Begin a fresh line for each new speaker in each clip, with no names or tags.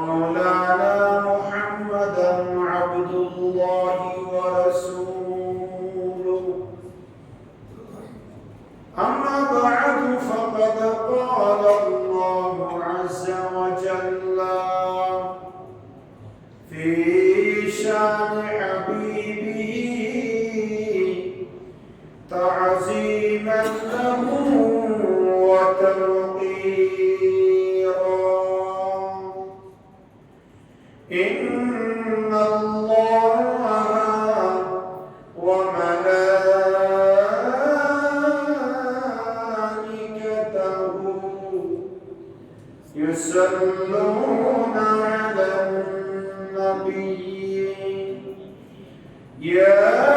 مولانا محمدا عبد الله ورسوله أما بعد فقد قال الله عز وجل في شان حبيبه تعظيما له وتوقيرا إن الله وملائكته يصلون على النبي يا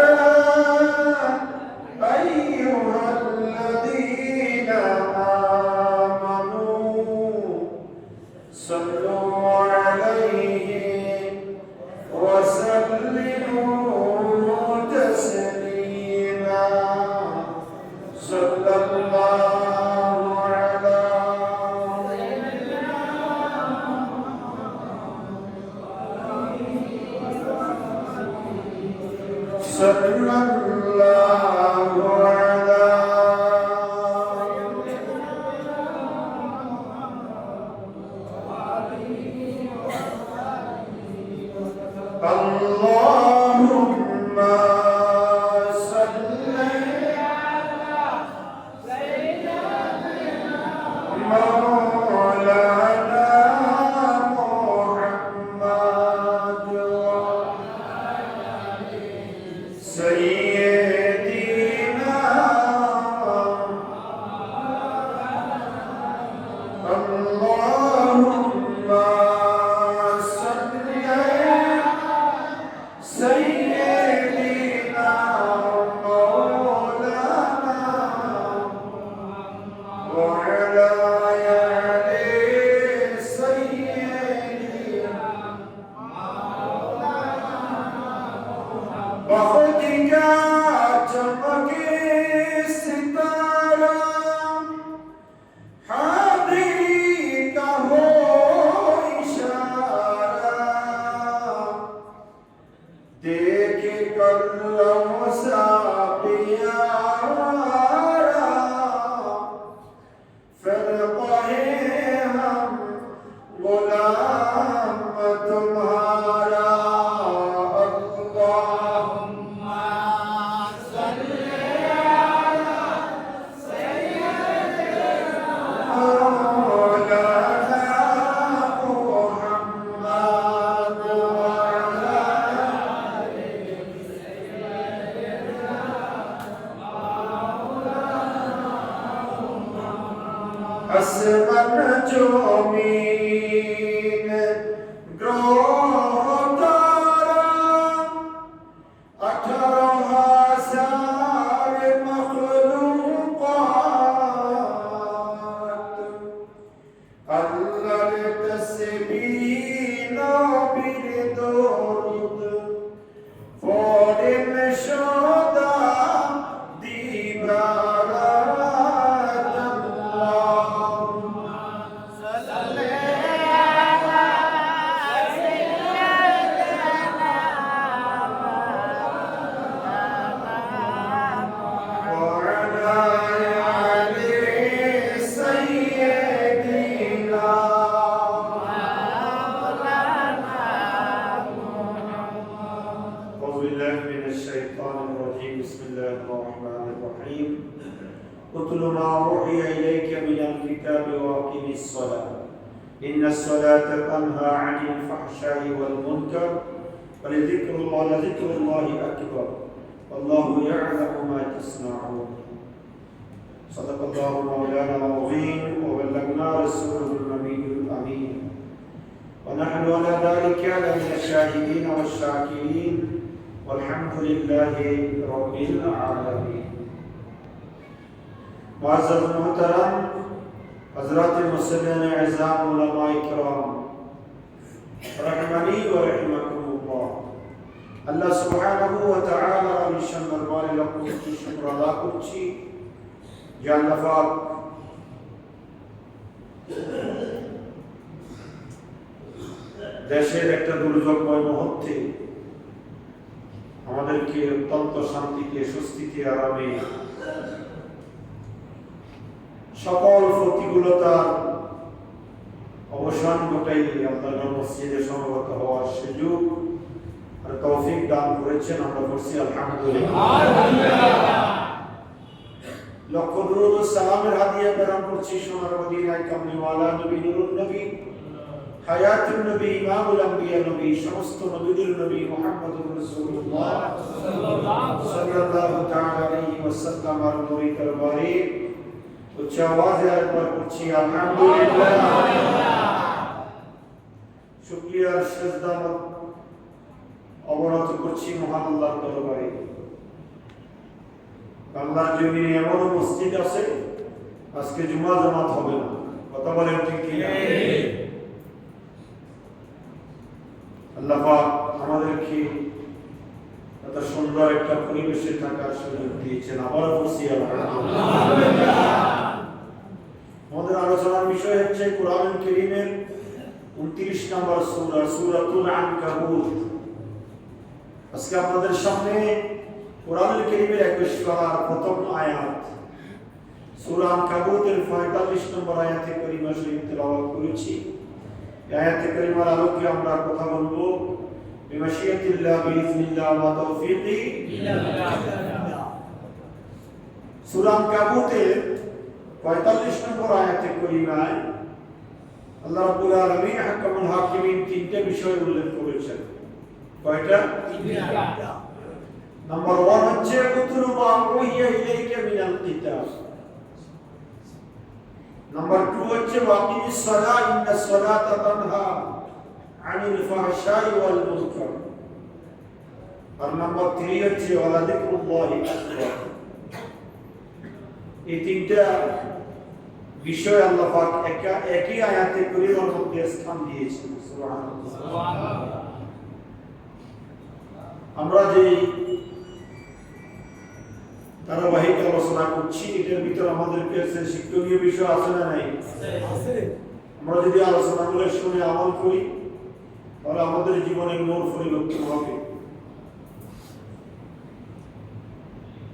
أيها الذين آمنوا صلوا عليه وسلموا تسليما صلى الله على صلى الله على اللهم صل على سيدنا مولانا محمد سيدنا اللهم صل سيدنا مولانا وعلى آل سيدنا بخدك چمکے ستارہ حاضری کا ہو اشارہ دیکھ کر لمسا پیارا فرقہ ہم غلام تمہارا اللهم صل على سيدنا مولانا محمد وعلى آسمان زمین گروہ تارا 18,000 مخلوقات اللہ تسبیح نبی درود فورن شدا دیوارات اللهم صل على سيدنا وعلى آل سيدنا أعوذ بالله من الشيطان الرجيم بسم الله الرحمن الرحيم اتل ما أوحي إليك من الكتاب وأقم الصلاة إن الصلاة تنهى عن الفحشاء والمنكر ولذكر الله أكبر والله يعلم ما تصنعون صدق الله مولانا العظيم وبلغنا رسوله النبي الأمين ونحن على ذلك من الشاهدين والشاكرين والحمد لله رب العالمين معزز محترم حضرات مسلمین اعزام علماء کرام رحمنی و رحمکم اللہ আল্লাহ সুবহানাহু ওয়া তাআলা নিশান দরবারে লাখ কোটি শুকর আদায় করছি যে আল্লাহ পাক দেশের একটা দুর্যোগময় মুহূর্তে আমাদেরকে অত্যন্ত শান্তিতে, স্বস্তিতে, আরামে, সকল প্রতিকূলতার অবসান ঘটাই আল্লাহর মসজিদে সমবেত হওয়ার সুযোগ আর তৌফিক দান করেছেন। আমরা বলছি আলহামদুলিল্লাহ। লক্ষ দুরূদ ও সালামের হাদিয়া প্রেরণ করছি সোনার মদিনায় কামলিওয়ালা নবী, নুরুন নবী, হায়াতুন নবী, ইমামুল আম্বিয়া নবী, সমস্ত নবীদের নবী মুহাম্মদুর রাসূলুল্লাহ সাল্লাল্লাহু তাআলা আলাইহি ওয়াসাল্লাম আর নবী দরবারে উচ্চ আওয়াজে একবার করছি আলহামদুলিল্লাহ। শুকরিয়ার সিজদা অবনত করছি মহান আল্লাহর দরবারে। বাংলার জমিনে এমন মসজিদ আছে আজকে জুমা জামাত হবে না, কথা বলেন ঠিক কি না? আল্লাহ পাক আমাদেরকে এত সুন্দর একটা পরিবেশে থাকার সুযোগ দিয়েছেন। আবার বলছি আলহামদুলিল্লাহ। আমাদের আলোচনার বিষয় হচ্ছে কোরআনুল কারীমের 29 নম্বর সূরা, সূরাতুল আনকাবুত। আজকে আপনাদের সামনে কোরআনুল কারীমের 21 পারার প্রথম আয়াত সূরা আনকাবুতের 45 নম্বর আয়াতে কারিমা শরীফ তেলাওয়াত করেছি। এই আয়াতে কারিমার আলোকে আমরা কথা বলবো বিমাশিয়াতিল্লাহ বিইজনিল্লাহ ওয়া তাওফীকি বিল্লাহ। সূরা আনকাবুতের 45 নম্বর আয়াতে কারিমায় আল্লাহ রাব্বুল আলামিন হাকামুল হাকিমিন তিনটে বিষয় উল্লেখ করেছেন। কয়টা? তিনটা। নাম্বার 1 হচ্ছে উতলু মা উহিয়া ইলাইকা মিনাল কিতাব। নাম্বার 2 হচ্ছে ওয়াকিমিস সালাহ ইন্নাস সালাতা তানহা আনিল ফাহশাই ওয়াল মুনকার। আর নাম্বার 3 হচ্ছে ওয়ালা যিকরুল্লাহি আকবার। এই তিনটা বিষয় আল্লাহ পাক একই আয়াতে কারিমার মধ্যে স্থান দিয়েছেন। সুবহানাল্লাহ। আমরা যে ধারাবাহিক আলোচনা করছি এটার ভিতরে আমাদের কাছে শিক্ষণীয় বিষয় আছে না নাই? আছে। আমরা যদি আলোচনাগুলো শুনে আমল করি তাহলে আমাদের জীবনে নূর পরিবর্তন হবে,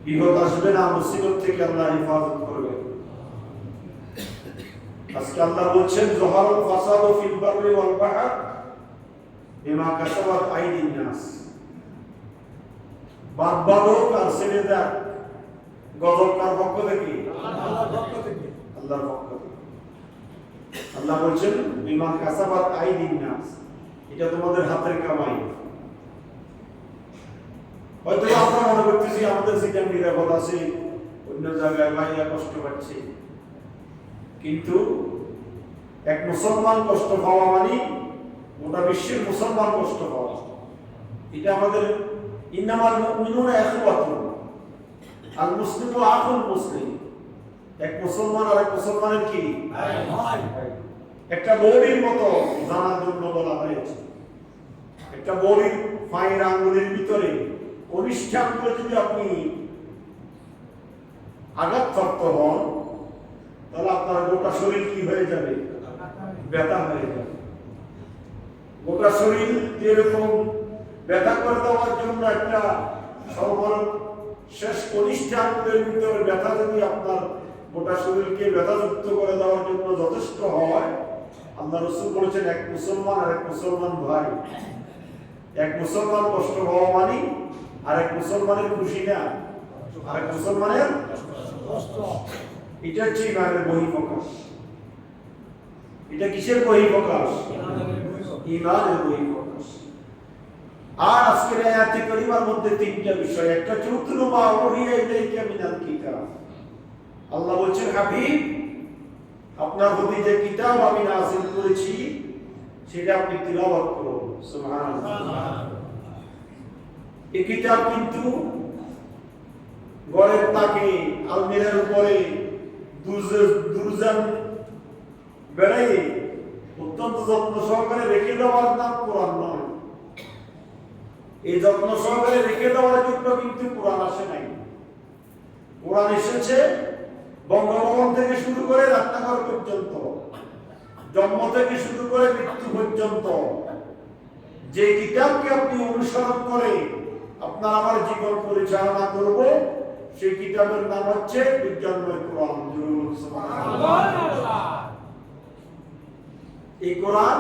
বিপদ আসবে না, মুসিবত থেকে আল্লাহ হেফাজত করবে। আজকে আল্লাহ বলছেন যহারুল ফাসাদু ফিল বাররি ওয়াল বাহর বিমা কাসাবাত আইদিন নাস। বাদবাদক আর ছেড়ে দেয় গজব কার পক্ষ থেকে? আল্লাহর পক্ষ থেকে। আল্লাহর পক্ষ থেকে। আল্লাহ বলছেন বিমা কাসাবাত আইদিন নাস, এটা তোমাদের হাতের কামাই। হয়তো আমরা মনে করতেছি আমাদের যেটা নিরাপদ আছে, অন্য জায়গায় ভাইয়া কষ্ট পাচ্ছে, কিন্তু এক মুসলমান কষ্ট পাওয়া মানে গোটা বিশ্বের মুসলমান কষ্ট পাওয়া। এটা আমাদের ইন্নামাল মুমিনুনা ইখওয়াতুন আল মুসলিমু আখুল মুসলিম। এক মুসলমান আর এক মুসলমানের কি ভাই, একটা বড়ির মতো জানার জন্য বলা হয়েছে। একটা বড়ির পায়ের আঙ্গুলের ভিতরে কনিষ্ঠাঙ্গ যদি আপনি আঘাতপ্রাপ্ত হন তাহলে আপনার গোটা শরীর কি হয়ে যাবে? ব্যথা হয়ে যাবে। গোটা শরীর যেরকম ব্যথা করে দেওয়ার জন্য একটা সর্বশেষ কনিষ্ঠাঙ্গের ভিতরে ব্যথা যদি আপনার গোটা শরীরকে ব্যথাযুক্ত করে দেওয়ার জন্য যথেষ্ট হয়, আল্লাহ রাসূল বলেছেন এক মুসলমান আর এক মুসলমান ভাই। এক মুসলমান কষ্ট হওয়া মানে আর এক মুসলমানের খুশি না, আর এক মুসলমানের কষ্ট। এটা হচ্ছে ইমানের বহিঃপ্রকাশ। এটা কিসের বহিঃপ্রকাশ? ইমানের বহিঃপ্রকাশ। আর আজকের আয়াতে কারিমার মধ্যে তিনটা বিষয়। একটা চতুর্থ মা উহিয়া ইলাইকা মিনাল কিতাব। আল্লাহ বলছেন হাবিব, আপনার প্রতি যে কিতাব আমি নাযিল করেছি সেটা আপনি তিলাওয়াত করুন। সুবহানাল্লাহ। এই কিতাব কিন্তু ঘরের তাকে, আলমিরার উপরে, দুরজান বেড়াই অত্যন্ত যত্ন সহকারে রেখে দেওয়ার নাম কোরআন নয়। এই যত্ন সহকারে রেখে দেওয়ার জন্য কিন্তু কোরআন আসে নাই। কোরআন এসেছে বঙ্গভবন থেকে শুরু করে রান্নাঘর পর্যন্ত, জন্ম থেকে শুরু করে মৃত্যু পর্যন্ত যে কিতাবকে আপনি অনুসরণ করে আপনার আমার জীবন পরিচালনা করব, সেই কিতাবের নাম হচ্ছে বিজ্ঞানময় কোরআন। এই কোরআন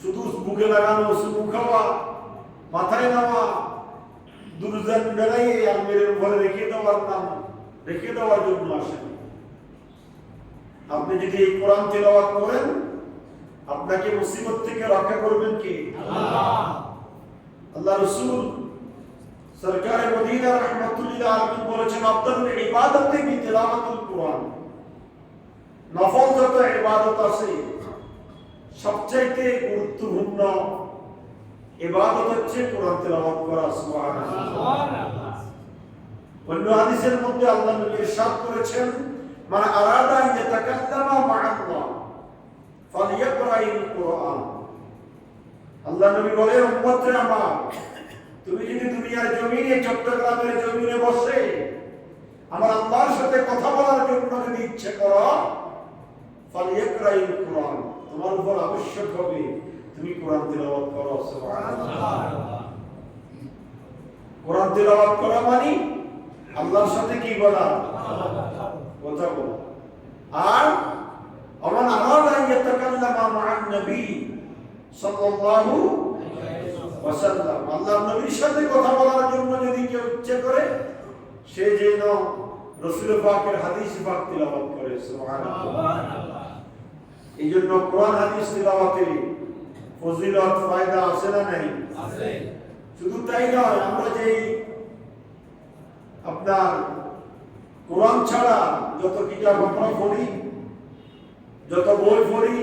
শুধু বুকে লাগানো, শুধু খাওয়া, মাথায় নেওয়া, দুর্জন বেড়াইয়ে আলমিরের ঘরে রেখে দেওয়ার নাম, রেখে দেওয়ার জন্য আসেন। আপনি যদি এই কোরআন তেলাওয়াত করেন, আপনাকে মুসিবত থেকে রক্ষা করবেন কে? আল্লাহ। আল্লাহ রাসূল সরকারে মদিনা রাহমাতুল্লাহ আলাইহি বলেছেন, আফদালুল ইবাদাতি বি তিলাওয়াতুল কোরআন। নফল যত ইবাদত আছে, সবচেয়ে গুরুত্বপূর্ণ ইবাদত হচ্ছে কোরআন তেলাওয়াত করা। সুবহানাল্লাহ। অন্য হাদিসের মধ্যে আল্লাহ নবী ইরশাদ করেছেন, মান আরাদা আন ইয়াতাকাল্লামা মা'আল্লাহ ফালিয়াকরাইল কোরআন। আল্লাহ নবী বলেন, উম্মতে আমার, তুমি যদি দুনিয়ার জমিনে, চট্টগ্রামের জমিনে বসে আমার আল্লাহর সাথে কথা বলার জন্য যদি ইচ্ছে করো, ফালিয়াকরাইল কোরআন, তোমার উপর আবশ্যক হবে তুমি কোরআন তেলাওয়াত করো। সুবহানাল্লাহ। কোরআন তেলাওয়াত করা মানে আল্লাহর সাথে কি বলা? কথা বলা। আর আমান আরাদা ইয়াতাকাল্লামা মা'আন নবী সাল্লাল্লাহু আলাইহি ওয়াসাল্লাম, আল্লাহর নবীর সাথে কথা বলার জন্য যদি কেউ ইচ্ছে করে, সে যেন রাসূল পাকের হাদিস পাক তেলাওয়াত করে। সুবহানাল্লাহ। এই জন্য কোরআন হাদিস তেলাওয়াতে ফজিলত ফায়দা আছে না নাই? আছে। শুধু তাই নয়, আমরা যেই আপনার কোরআন ছাড়া যত কিতাব আমরা পড়ি, যত বই পড়ি,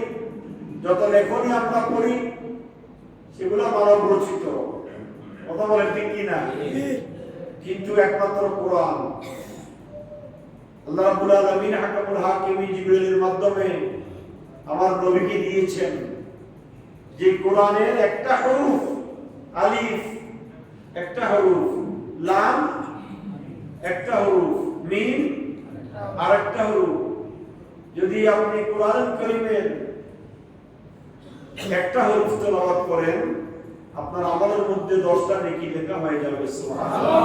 যত লেখনী আমরা পড়ি, সেগুলো মানব রচিত। কথা বলেন ঠিক কিনা? কিন্তু একমাত্র কোরআন আল্লাহ রাব্বুল আলামিন হাকামুল হাকিমিন জিবরিলের মাধ্যমে আমার নবীকে দিয়েছেন, যে কোরআনের একটা হরফ আলিফ, একটা হরফ লাম, একটা হরফ মিম, আর একটা হরফ, যদি আপনি কোরআন কারীমের একটা হরফ তেলাওয়াত করেন, আপনার আমলের মধ্যে 10টা নেকি লেখা হয়ে যাবে। সুবহানাল্লাহ।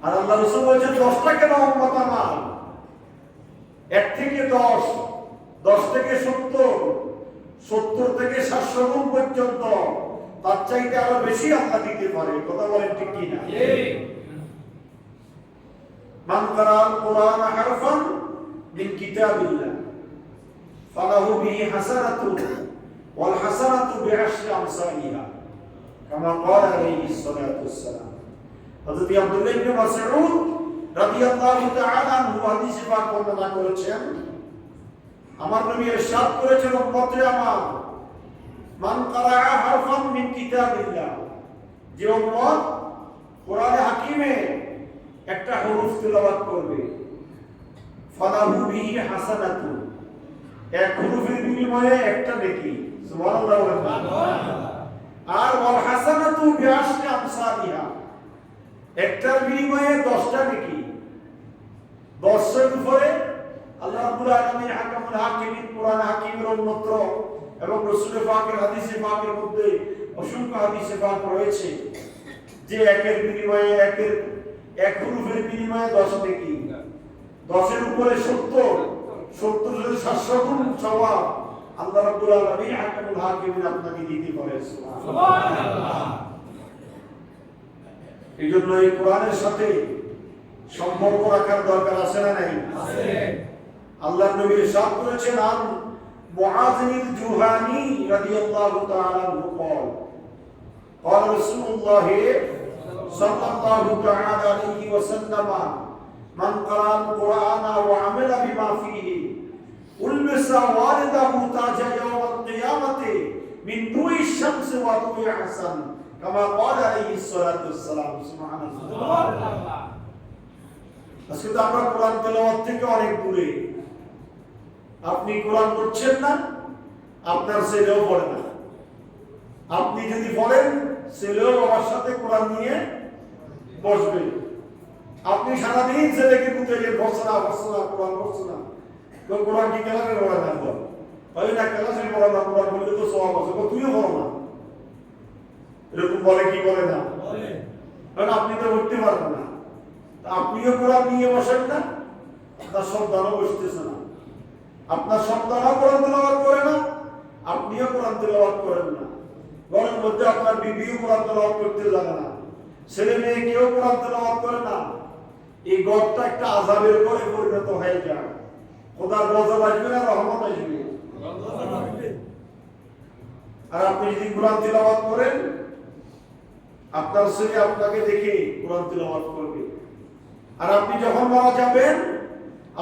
আর আল্লাহ রাসূল বলেছেন, 10টা কেন উম্মত আমার, 1 থেকে 10, 10 থেকে 70, 70 থেকে 700 গুণ পর্যন্ত, তার চাইতে আরো বেশি আল্লাহ দিতে পারে। কথা বলেন ঠিক কি না? ঠিক। মান কারাল কোরআন হারফান মিন কিতাবিল্লাহ ফালাহু বিহি হাসানাতুন ওয়াল হাসানাতু বিআশরি আমসালিহা কামা ক্বালা আলাইহিস সালাতু ওয়াসসালাম। হযরত আব্দুল্লাহ ইবনে মাসউদ রাদিয়াল্লাহু তাআলা আনহু হাদিসে পাক বর্ণনা করেছেন, আমার নবী ইরশাদ করেছেন, উম্মতে আমার, মান কারা হারফান মিন কিতাবিল্লাহ, যে উম্মত কোরআনে হাকিমে একটা হরফ তেলাওয়াত করবে, ফালাহু বিহি হাসানাতুন, এক হরফের বিনিময়ে একটা নেকি। সুবহানাল্লাহ। আর ওয়াল হাসানাতু বিআশরি আমসালিহা, একটার বিনিময়ে 10টা নেকি। 10 এর উপরে আল্লাহ রাব্বুল আলামিন হাকামুল হাকিমিন কোরআন হাকিমের অন্যত্র এবং রাসূল পাকের হাদিসে পাকের মধ্যে অসংখ্য হাদিসে পাক রয়েছে যে একের বিনিময়ে এক হরফের বিনিময়ে 10 নেকি, 10 এর উপরে 70, 70 যদি 700 গুণ সওয়াব আল্লাহ রাব্বুল আলামিন হাকামুল হাকিমিন আপনাকে দিতে পারে। সুবহানাল্লাহ। এই জন্য এই কোরআনের সাথে সম্পর্ক রাখার দরকার আছে না নাই? আছে। আল্লাহর নবী ইরশাদ করেছেন, আন মুআয বিন জুহানী রাদিয়াল্লাহু তাআলা আনহু قال قال رسول الله صلى الله تعالى عليه وسلم من قرأ القرآن وعمل بما فيه ألبس والده تاج يوم القيامة من ضوء الشمس وضوء حسن كما قال عليه الصلاة والسلام। سبحان الله। আজকে তো আমরা কোরআন তেলাওয়াত থেকে অনেক দূরে। আপনি কোরআন পড়ছেন না, আপনার ছেলেও পড়ে না। আপনি যদি পড়েন, ছেলেও বাবার সাথে কোরআন নিয়ে বসবে। আপনি সারাদিন ছেলেকে বুঝে যে বসনা কোরআন বসনা, তো কোরআন কি কেন পড়ে না? হয় না ক্লাসে পড়া না, কোরআন বললে তো সওয়াব আছে, তুইও পড়ো না, এরকম বলে কি বলে না? কারণ আপনি তো উঠতে পারবেন না, আপনিও কোরআন নিয়ে বসেন না, আপনার সন্তানও বসতেছে না, আপনার সন্তানও কোরআন তেলাওয়াত করে না, আপনিও কোরআন তেলাওয়াত করেন না, ঘরের মধ্যে আপনার বিবিও কোরআন তেলাওয়াত করতে জানে না, ছেলে মেয়ে কেউ কোরআন তেলাওয়াত করে না। এই ঘরটা একটা আযাবের ঘরে পরিণত হয়ে যায়। খোদার গজব আসবে না, রহমত আসবে। আর আপনি যদি কোরআন তেলাওয়াত করেন, আপনার ছেলে আপনাকে দেখে কোরআন তেলাওয়াত করবে। আর আপনি যখন মারা যাবেন,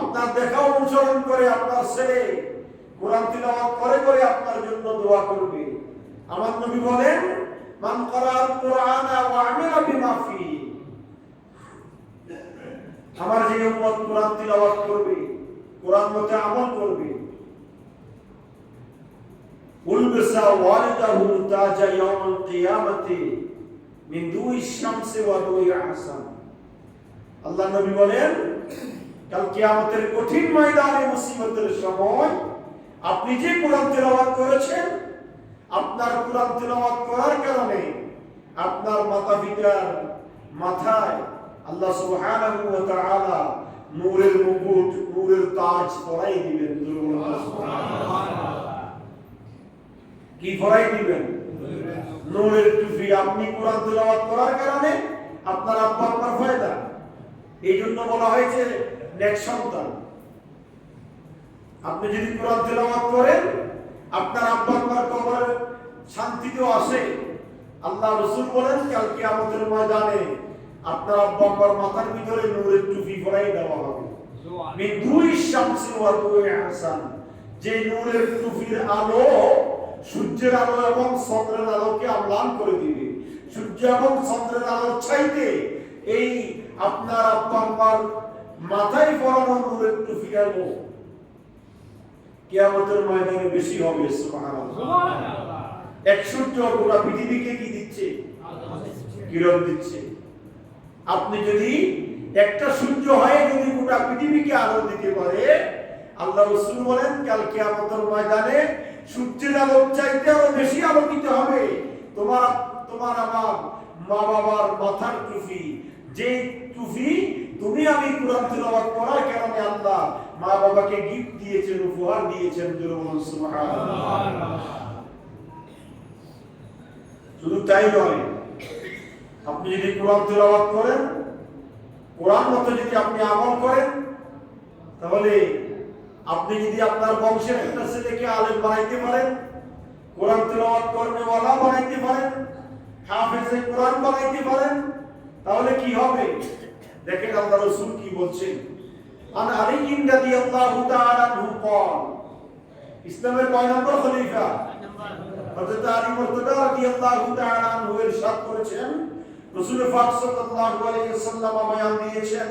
আপনার দেখা অনুসরণ করে আপনার ছেলে কোরআন তিলাওয়াত করে করে আপনার জন্য দোয়া করবে। আমার নবী বলেন, মান ক্বারাআল কুরআনা ওয়া আমিলা বিমা ফি, আমার যে উম্মত কোরআন তিলাওয়াত করবে, কোরআন মতে আমল করবে, উলবিসা ওয়ালিদাহু তাজা ইয়াউমাল কিয়ামাতি মিন দুই শামসি ওয়া দুই আহসান। আল্লাহ নবী বলেন, কাল কিয়ামতের কঠিন ময়দানে মুসিবতের সময় আপনি যে কোরআন তেলাওয়াত করেছেন, আপনার কোরআন তেলাওয়াত করার কারণে আপনার মাতা-পিতার মাথায় আল্লাহ সুবহানাহু ওয়া তাআলা নূরের মুকুট, নূরের তাজ পরাই দিবেন। সুবহানাল্লাহ। কি পরাই দিবেন? নূরের টুপি। আপনি কোরআন তেলাওয়াত করার কারণে আপনার আব্বা আম্মার ফায়দা। এই জন্য বলা হয়েছে নেক সন্তান। আপনি যদি কোরআন তেলাওয়াত করেন, আপনার আব্বা আম্মার কবরে শান্তিতেও আসে। আল্লাহ রাসূল বলেন, কাল কিয়ামতের ময়দানে আপনার আব্বা আম্মার মাথার ভিতরে নূরের টুপি পরাই দেওয়া হবে। মিন দুই শামসি ওয়া দুই আহসান, যে নূরের টুপির আলো সূর্যের আলো এবং চন্দ্রের আলোকে আম্লান করে দিবে। সূর্য এবং চন্দ্রের আলোর চাইতে এই আপনার আব্বা আম্মার মাথায় পরানো নূরের টুপি আলো কিয়ামতের ময়দানে বেশি হবে। সুবহানাল্লাহ। এক সূর্য গোটা পৃথিবীকে কি দিচ্ছে? কিরণ দিচ্ছে। আপনি যদি একটা সূর্য হয়ে যদি গোটা পৃথিবীকে আলো দিতে পারে, আল্লাহ রাসূল বলেন, কাল কিয়ামতের ময়দানে সূর্যের আলোর চাইতে আরো বেশি আলোকিত হবে তোমার আমার মা বাবার মাথার টুপি। যে টুপি তুমি আমি কোরআন তেলাওয়াত করার কারণে আল্লাহ মা বাবাকে গিফট দিয়েছেন, উপহার দিয়েছেন। সুবহানাল্লাহ। শুধু তাই নয়, আপনি যদি কোরআন তেলাওয়াত করেন, কোরআন মতো যদি আপনি আমল করেন, তাহলে আপনি যদি আপনার বংশের একটা ছেলেকে আলেম বানাইতে পারেন, কোরআন তেলাওয়াত করনেওয়ালা বানাইতে পারেন, হাফেজে কোরআন বানাইতে পারেন, তাহলে কি হবে? দেখেন আল্লাহ রাসূল কি বলছেন। আন আলী রাদিয়াল্লাহু তাআলা আনহু قال, ইসলামের কয় নম্বর খলিফা হযরত আলী মুর্তজা রাদিয়াল্লাহু তাআলা আনহু ইরশাদ করেছেন, রাসূল পাক সাল্লাল্লাহু আলাইহি ওয়াসাল্লাম বয়ান দিয়েছেন,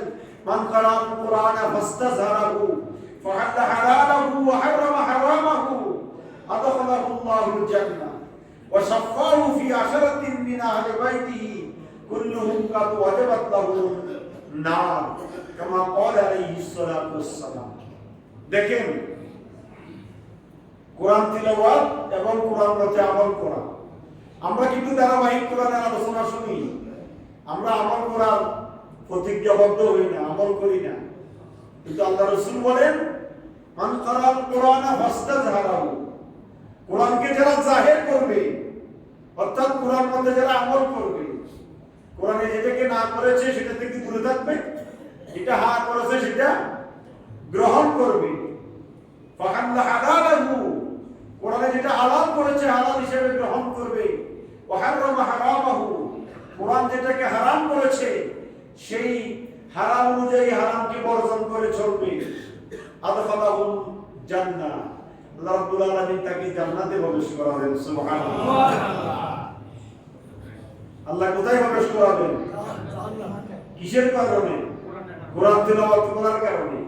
মান ক্বারাআল কুরআনা ফাস্তাযহারাহু ফাহাল্লা হালালাহু ওয়া হারামা হারামাহু আদখালাহু আল্লাহুল জান্নাহ ওয়া শাফাহু ফি আশরাতিন মিন আহলি বাইতিহি কুল্লুহুম কাদ ওয়াজাবাত লাহুম নার কামা ক্বালা আলাইহিস সালাতু ওয়াস সালাম। দেখেন, কোরআন তিলাওয়াত এবং কোরআন মতে আমল করা। আমরা কিন্তু ধারাবাহিক কোরআনের আলোচনা শুনি, আমরা আমল করার প্রতিজ্ঞাবদ্ধ হই না, আমল করি না। কিন্তু আল্লাহ রাসূল বলেন, মান ক্বারাআল কুরআনা ফাস্তাযহারাহু, কোরআনকে যারা জাহির করবে, অর্থাৎ কোরআন মতে যারা আমল করবে, কোরআনে যেটাকে না করেছে সেটা থেকে দূরে থাকবে, যেটা হ্যাঁ করেছে সেটা গ্রহণ করবে। ফাহাল্লা হালালাহু, কোরআনে যেটা হালাল করেছে হালাল হিসেবে গ্রহণ করবে। ওয়া হারামা হারামাহু, কোরআন যেটাকে হারাম করেছে সেই হারাম অনুযায়ী হারামকে বর্জন করে চলবে। আদখালাহুল জান্নাহ, আল্লাহ রাব্বুল আলামিন তাকে জান্নাতে প্রবেশ করাবেন। সুবহানাল্লাহ। আল্লাহ কোথায় প্রবেশ করাবেন? কিসের কারণে? কোরআন তেলাওয়াত করার কারণে।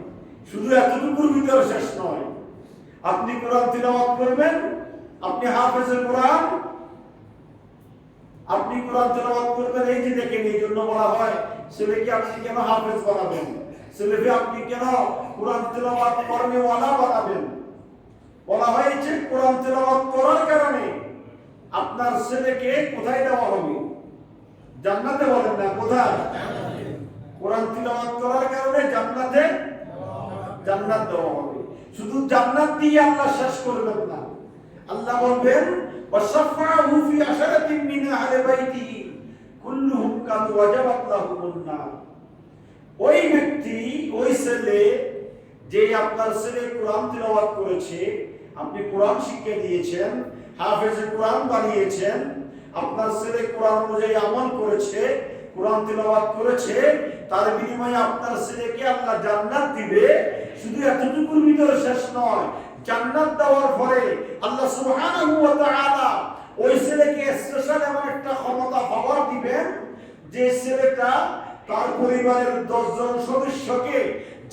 শুধু এতটুকুর ভিতরে শেষ নয়, আপনি কোরআন তিলাওয়াত করবেন, আপনি হাফেজে কোরআন, আপনি কোরআন তিলাওয়াত করবেন। এই যে দেখেন, এই জন্য বলা হয় ছেলেকে আপনি কেন হাফেজ বানাবেন, ছেলেকে আপনি কেন কোরআন তিলাওয়াত করনেওয়ালা বানাবেন। বলা হয়েছে কোরআন তেলাওয়াত করার কারণে আপনার ছেলেকে কোথায় দেওয়া হবে? জান্নাতে। বলেন না কোথায়? কোরআন তিলাওয়াত করার কারণে জান্নাতে জান্নাত দেওয়া হবে। শুধু জান্নাত দিয়ে আল্লাহ শেষ করবেন না, আল্লাহ বলবেন ওয়াশাফাহু ফি আশারাতিন মিন আহলি বাইতিহি কুল্লুহুম কাদ ওয়াজাবাত লাহুমুন নার। ওই ব্যক্তি, ওই ছেলে, যে আপনার ছেলে কোরআন তিলাওয়াত করেছে, আপনি কোরআন শিক্ষা দিয়েছেন, হাফেজে কোরআন বানিয়েছেন, আপনার ছেলে কোরআন অনুযায়ী আমল করেছে, কোরআন তিলাওয়াত করেছে, তার বিনিময়ে আপনার ছেলেকে আল্লাহ জান্নাত দিবে। শুধু এতটুকুর ভিতরে শেষ নয়, জান্নাত দেওয়ার পরে আল্লাহ সুবহানাহু ওয়া তাআলা ওই ছেলেকে স্পেশাল এমন একটা ক্ষমতা পাওয়ার দিবেন যে ছেলেটা তার পরিবারের 10 জন সদস্যকে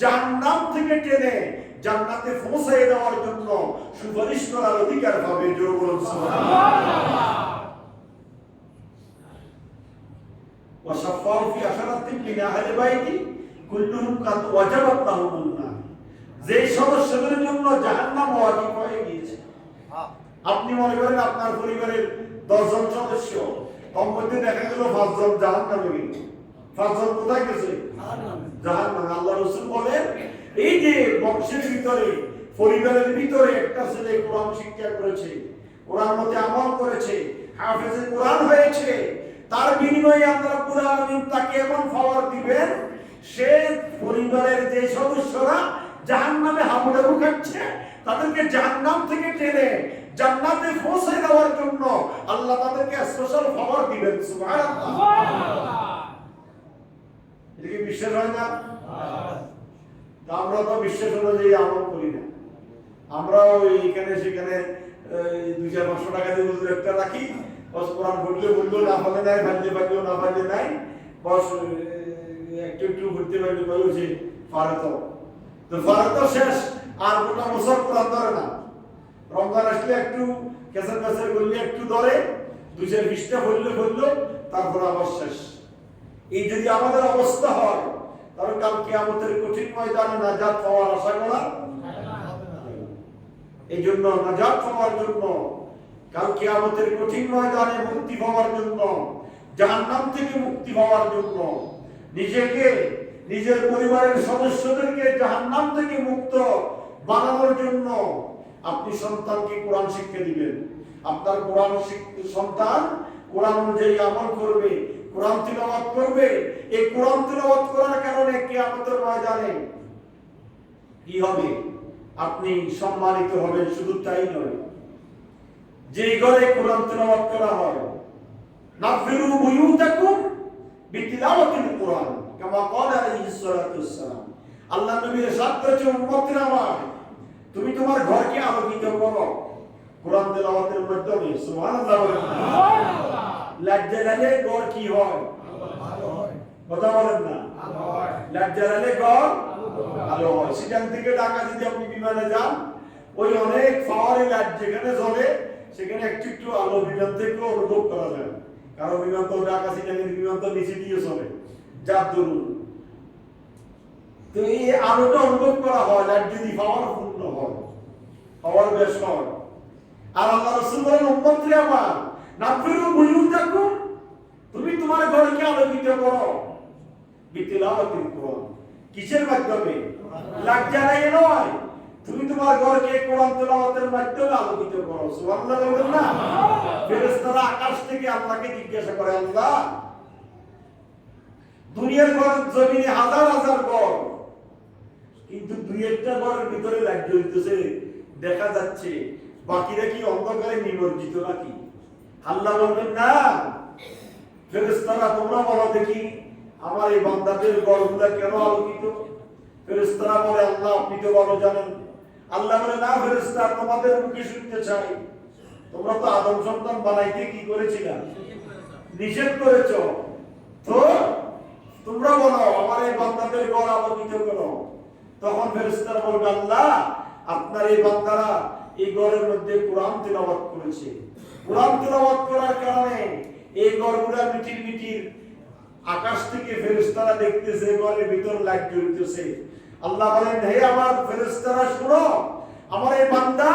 জান্নাত থেকে টেনে জান্নাতে পৌঁছে দেওয়ার জন্য সুপারিশ করার অধিকার পাবে। জোরে বলুন সুবহানাল্লাহ। ওয়াশাফাহু ফি আশারাতিন মিন আহলি বাইতি কুল্লুহুম কাদ ওয়াজাবাত লাহুমুন নার। যে সদস্যদের জন্য জাহান্নাম ওয়াজিব হয়ে গিয়েছে। আপনি মনে করেন আপনার পরিবারের 10 জন সদস্য, তার মধ্যে দেখা গেল 5 জন জাহান্নামে গেল। 5 জন কোথায় গেছে? জাহান্নামে। আল্লাহ রাসূল বলেন এই যে বংশের ভিতরে, পরিবারের ভিতরে একটা ছেলে কোরআন শিক্ষা করেছে, কোরআন মতে আমল করেছে, হাফেজে কোরআন হয়েছে, তার বিনিময়ে আল্লাহ রাব্বুল আলামিন তাকে এমন পাওয়ার দিবেন, সে পরিবারের যে সদস্যরা জাহান্নামে হাবুডাবু খাচ্ছে তাদেরকে জাহান্নাম থেকে টেনে জান্নাতে পৌঁছে দেওয়ার জন্য আল্লাহ তাদেরকে স্পেশাল পাওয়ার দিবেন। সুবহানাল্লাহ। এটা কি বিশ্বাস হয় না? আমরা তো বিশ্বাস অনুযায়ী আমল করি না। আমরা ওই এখানে সেখানে 200-500 টাকা দিয়ে হুজুর একটা রাখি, বস কোরআন পড়লে বললো, না পারলে নাই, পারলে পারলেও না পারলে নাই, বস একটু একটু ঘুরতে পারলে বলছে ফারত। তো ফারত শেষ, আর গোটা বছর কোরআন ধরে না। রমজান আসলে একটু কেসার কেসার করলে একটু ধরে, 220টা বললো, তারপর আবার শেষ। এই যদি আমাদের অবস্থা হয় তাহলে কাল কিয়ামতের কঠিন ময়দানে নাজাত পাওয়ার আশা করা। এই জন্য নাজাত পাওয়ার জন্য, কাল কিয়ামতের কঠিন ময়দানে মুক্তি পাওয়ার জন্য, জাহান্নাম থেকে মুক্তি পাওয়ার জন্য, নিজেকে, নিজের পরিবারের সদস্যদেরকে জাহান্নাম থেকে মুক্ত বানানোর জন্য আপনি সন্তানকে কোরআন শিক্ষা দিবেন। আপনার কোরআন সন্তান কোরআন অনুযায়ী আমল করবে, কোরআন তিলাওয়াত করবে। এই কোরআন তিলাওয়াত করার কারণে কিয়ামতের ময়দানে কি হবে? আপনি সম্মানিত হবেন। শুধু তাই নয়, যে ঘরে কোরআন তিলাওয়াত করা হয়, নাফিরু বুয়ুতাকুম বিতিলাওয়াতিল কোরআন কামা ক্বালা আলাইহিস সালাতু ওয়াসসালাম। আল্লাহ নবী ইরশাদ করেছেন, উম্মতেরা আমার, তুমি তোমার ঘরকে আলোকিত করো কোরআন তেলাওয়াতের মাধ্যমে। সুবহানাল্লাহ। সুবহানাল্লাহ। লাজ্জালালে ঘর কি হয়? ভালো হয়। কথা বলেন না? ভালো হয়। লাজ্জালালে ঘর ভালো হয়। সেখান থেকে ঢাকা যদি আপনি বিমানে যান, ওই অনেক পাওয়ারি লাইট যেখানে জ্বলে সেখানে একটু একটু আলো বিমান থেকে অনুভব করা যায়। কারণ বিমান তো ঢাকা সিটাঙ্গের বিমান তো নিচে দিয়ে চলে, যার দরুন। তো এই আলোটা অনুভব করা হয় লাইট যদি পাওয়ারফুল হয়, পাওয়ার বেশ হয়। আর আল্লাহ রাসূল বলেন, উম্মতরে আমার, নাফিরু বুয়ুতাকুম, তুমি তোমার ঘরকে আলোকিত করো বিতিলাওয়াতিল কোরআন। কিসের মাধ্যমে? লাজ্জালাই নয়, তুমি তোমার ঘরকে কোরআন তেলাওয়াতের মাধ্যমে আলোকিত করো। সুবহানাল্লাহ বলেন না? ফেরেশতারা আকাশ থেকে আল্লাহকে জিজ্ঞাসা করে, আল্লাহ, দুনিয়ার ঘর জমিনে হাজার হাজার ঘর, কিন্তু দুই একটা ঘরের ভিতরে লাইট জ্বলতেছে দেখা যাচ্ছে, বাকিরা কি অন্ধকারে নিমজ্জিত নাকি? আল্লাহ বলবেন, না, ফেরেশতারা তোমরা বলো দেখি আমার এই বান্দাদের ঘরগুলা কেন আলোকিত? ফেরেশতারা বলে, আল্লাহ আপনি তো ভালো জানেন। আল্লাহ বলে, না ফেরেশতা, তোমাদের মুখে শুনতে চাই, তোমরা তো আদম সন্তান বানাইতে কি করেছিলা? নিষেধ করেছো। তো তোমরা বলো আমার এই বান্দাদের ঘর আলোকিত করো। তখন ফেরেশতারা বলবে, আল্লাহ আপনার এই বান্দারা এই ঘরের মধ্যে কোরআন তেলাওয়াত করেছে, কোরআন তেলাওয়াত করার কারণে এই ঘরগুলা মিটির মিটির আকাশ থেকে ফেরেশতারা দেখতেছে ঘরের ভিতর লাইট জ্বলতেছে। আল্লাহ বলেন, হে আমার ফেরেশতারা শুনো, আমার এই বান্দা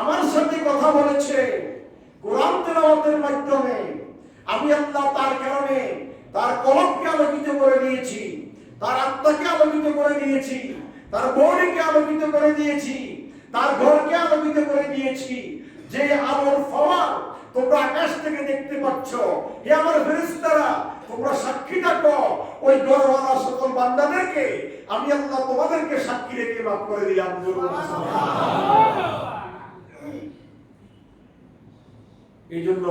আমার সাথে কথা বলেছে কোরআন তেলাওয়াতের মাধ্যমে। আমি আল্লাহ তার কারণে তার কলবকে আলোকিত করে দিয়েছি, তার আত্মাকে আলোকিত করে দিয়েছি, তার বডিকে আলোকিত করে দিয়েছি, তার ঘরকে আলোকিত করে দিয়েছি। যে আলোর ফওয়ার তোমরা আকাশ থেকে দেখতে পাচ্ছ, হে আমার ফেরেশতারা, তোমরা সাক্ষী থাকো ওই ঘরওয়ালা সকল বান্দাদেরকে আমি আল্লাহ তোমাদেরকে সাক্ষী রেখে মাফ করে দিলাম। এই জন্য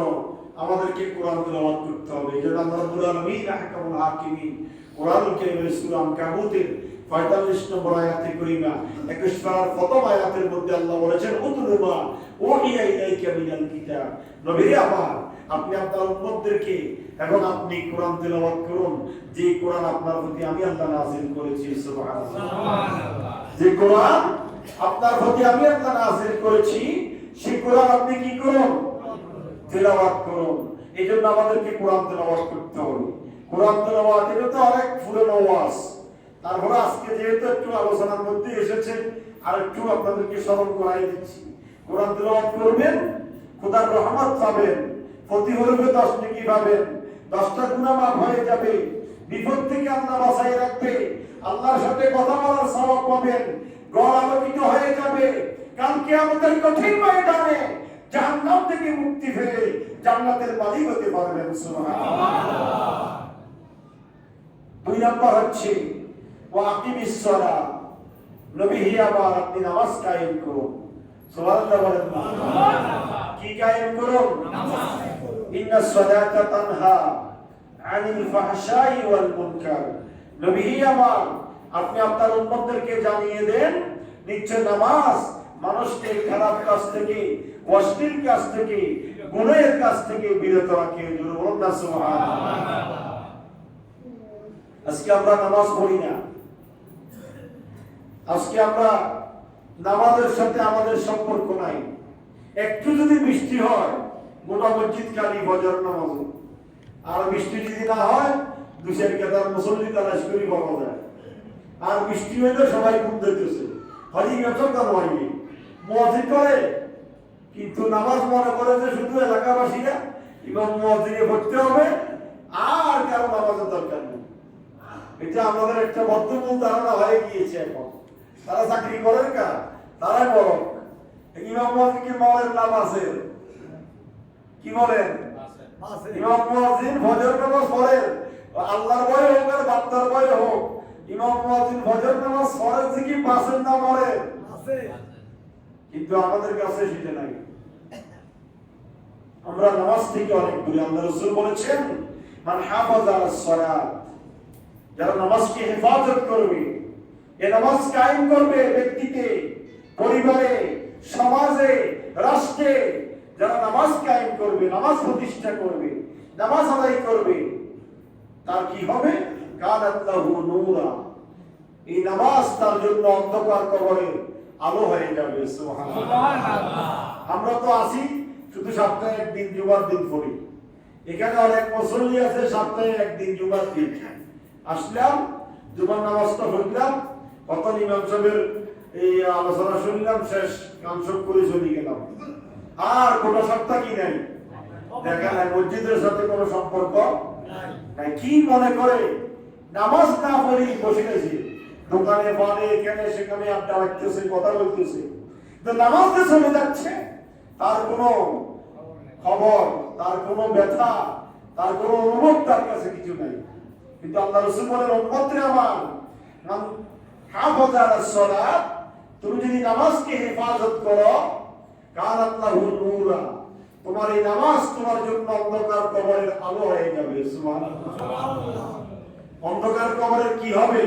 আমাদেরকে কোরআন তেলাওয়াত করতে হবে। এই জন্য আল্লাহ রাব্বুল আলামিন আহকামুল হাকিমিন কোরআনুল কারীমের সূরা আনকাবুতের ৪৫ নম্বর আয়াতে কারিমা ২১ পারার প্রথম আয়াতের মধ্যে আল্লাহ বলেছেন, উতলু মা ওহিয়া ইলাইকা মিনাল কিতাব। নবী আমার, আপনি আপনার উম্মতদেরকে এবং আপনি কোরআন তেলাওয়াত করুন যে কোরআন আপনার প্রতি আমি আল্লাহ নাযিল করেছি। সুবহানাল্লাহ। যে কোরআন আপনার প্রতি আমি আল্লাহ নাযিল করেছি সেই কোরআন আপনি কি করুন? তেলাওয়াত করুন। এই জন্য আমাদেরকে কোরআন তেলাওয়াত করতে হবে। কোরআন তেলাওয়াত এটা তো অনেক পুরনো ওয়াজ। তারপরে আজকে যেহেতু একটু আলোচনার মধ্যে এসেছে আর একটু আপনাদেরকে স্মরণ করাই দিচ্ছি। কোরআন তেলাওয়াত করবেন, খোদার রহমত পাবেন, প্রতি হরফে 10 নেকি পাবেন, 10টা গুনাহ মাফ হয়ে যাবে, বিপদ থেকে আল্লাহ বাঁচিয়ে রাখবে, আল্লাহর সাথে কথা বলার সওয়াব পাবেন, ঘর আলোকিত হয়ে যাবে। কাল কিয়ামতের কঠিন ময়দানে জাহান্নাম থেকে মুক্তি পেয়ে জান্নাতের মালিক হতে পারবেন। সুবহানাল্লাহ। 2 নাম্বার হচ্ছে ওয়াকিমিস সালাত। নবী আমার, আপনি নামাজ কায়েম করুন। সুবহানাল্লাহ বলেন। কি কায়েম করুন? নামাজ। ইন্নাস সালাতা তানহা আনিল ফাহশাই ওয়াল মুনকার। নবী আমার, আপনি আপনার উম্মতদেরকে জানিয়ে দেন নিশ্চয় নামাজ মানুষকে খারাপ কাজ থেকে, অশ্লীল কাজ থেকে, গুনাহের কাজ থেকে বিরত রাখে। বলুন না সুবহানাল্লাহ। আজকে আমরা নামাজ পড়ি না। আজকে আমরা নামাজের সাথে আমাদের সম্পর্ক নাই। একটু যদি বৃষ্টি হয় গোটা মসজিদ খালি ফজর নামাজ, আর বৃষ্টি যদি না হয় 2-4 কাতার মুসল্লি তালাশ করি পাওয়া যায়। আর বৃষ্টি হইলে সবাই ঘুম দিতেছে, হরি ব্যবসা কেন হয়নি মুয়াজ্জিন করে, কিন্তু নামাজ মনে করে যে শুধু এলাকাবাসীরা ইমাম মুয়াজ্জিনে পড়তে হবে আর কারো নামাজের দরকার নেই। এটা আমাদের একটা বদ্ধমূল ধারণা হয়ে গিয়েছে। এখন তারা চাকরি করেন কা, তারাই বড়। ইমাম মুয়াজ্জিন কি মৌলের নাম আছে? কি বলেন? ইমাম মুয়াজ্জিন ফজর নামাজ পড়ে, আল্লাহর ভয়ে হোক আর বান্দার ভয়ে হোক, ইমাম মুয়াজ্জিন ফজর নামাজ পড়ে কি পাশের না পড়ে আছে, কিন্তু আমাদের কাছে সেটা নাই। আমরা নামাজ থেকে অনেক দূরে। আল্লাহ রাসূল বলেছেন, মান হাফাযা আলাস সালাত, যারা নামাজকে হেফাজত করবে, এই নামাজ কায়েম করবে ব্যক্তিতে, পরিবারে, সমাজে, রাষ্ট্রে, যারা নামাজ কায়েম করবে, নামাজ প্রতিষ্ঠা করবে, নামাজ আদায় করবে, তার কি হবে? কানাত লাহু নূরা, এই নামাজ তার জন্য অন্ধকার কবরের আলো হয়ে যাবে। সুবহানাল্লাহ। আমরা তো আসি শুধু সপ্তাহে একদিন জুমার দিন পড়ি। এখানে অনেক মুসল্লি আছে সপ্তাহে একদিন জুমার দিন আসলাম, জুমার নামাজটা পড়লাম, কত ইমাম সাহেবের এই আলোচনা শুনলাম, শেষ কামসব করে চলে গেলাম। আর গোটা সপ্তাহ কি নাই, দেখা নাই, মসজিদের সাথে কোনো সম্পর্ক নাই। কি মনে করে নামাজ না পড়ি বসে গেছি, দোকানে বাড়ে এখানে সেখানে আড্ডা রাখতেছে, কথা বলতেছে, নামাজে চলে যাচ্ছে, তার কোনো খবর, তার কোনো ব্যথা, তার কোনো অনুভব তার কাছে কিছু নাই। কিন্তু আল্লাহ রাসূল বলেন, উম্মতরে আমার, মান হাফাযা আলাস সালাত, তুমি যদি নামাজকে হেফাজত করো, কানাত লাহু নূরা, তোমার এই নামাজ তোমার জন্য অন্ধকার কবরের আলো হয়ে যাবে। সুবহানাল্লাহ। অন্ধকার কবরের কি হবে?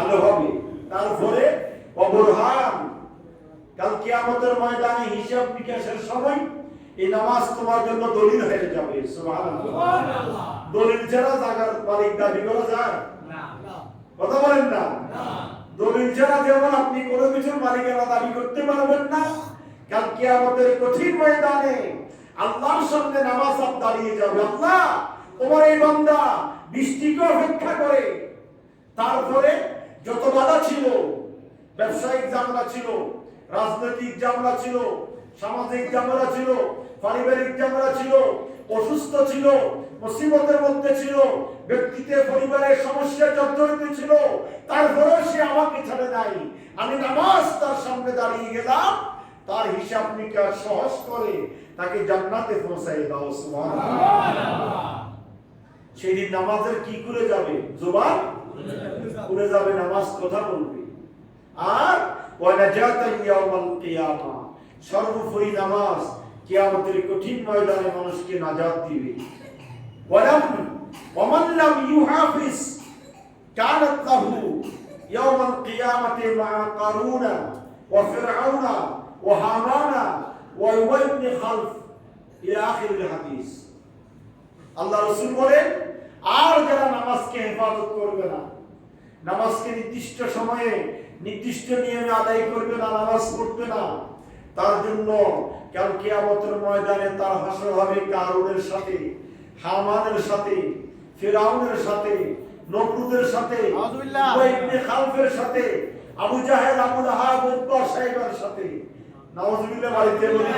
আলো হবে। তারপরে অবরহান, কাল কিয়ামতের ময়দানে হিসাব নিকাশের সময় এই নামাজ তোমার জন্য দলিল হয়ে যাবে। সুবহানাল্লাহ। দলিল ছাড়া জায়গার মালিক দাবি করা যায় না, কথা বলেন না? দলিল ছাড়া যেমন আপনি কোনো কিছুর মালিকেরা দাবি করতে পারবেন না, কাল কিয়ামতের কঠিন ময়দানে আল্লাহর সামনে নামাজ দাঁড়িয়ে যাবে। আল্লাহ, তোমার এই বান্দা বৃষ্টিকে অপেক্ষা করে, তারপরে যত বাধা ছিল, ব্যবসায়িক ঝামেলা ছিল, রাজনৈতিক ঝামেলা ছিল, সামাজিক ঝামেলা ছিল, পারিবারিক ঝামেলা ছিল, অসুস্থ ছিল, মুসিবতের মধ্যে ছিল, ব্যক্তিতে পরিবারের সমস্যা জর্জরিত ছিল, তারপরেও সে আমাকে ছেড়ে নাই। আমি নামাজ তার সামনে দাঁড়িয়ে গেলাম, তার হিসাব নিকাশ সহজ করে তাকে জান্নাতে পৌঁছায় দাও। সুবহানাল্লাহ। সেদিন নামাজের কি করে যাবে? জবান খুলে যাবে, নামাজ কথা বলবে। আর ওয়ানাজাতান ইয়াউমাল কিয়ামা, সর্বোপরি নামাজ কিয়ামতের কঠিন ময়দানে মানুষকে নাজাত দিবে। ওয়ামান লাম ইউহাফিজ কানাত লাহু ইয়াউমাল কিয়ামাতি মা কারুনা ওয়া ফিরআউনা ওয়া হামানা ওয়া উবাই ইবনে খালফ ইলা আখিরিল হাদিস। আল্লাহ রাসূল বলেন, আর যারা নামাজকে হেফাজত করবে না, নামাজকে নির্দিষ্ট সময়ে নির্দিষ্ট নিয়মে আদায় করবে না, নামাজ পড়বে না, তার জন্য কাল কিয়ামতের ময়দানে তার হাসর হবে কারুনের সাথে, হামানের সাথে, ফিরআউনের সাথে, নমরুদের সাথে, উবাই ইবনে খালফের সাথে, আবু জাহেল, আবু লাহাব, উতবা সাহেবের সাথে। নাউজুবিল্লাহ বাড়িতে বলি।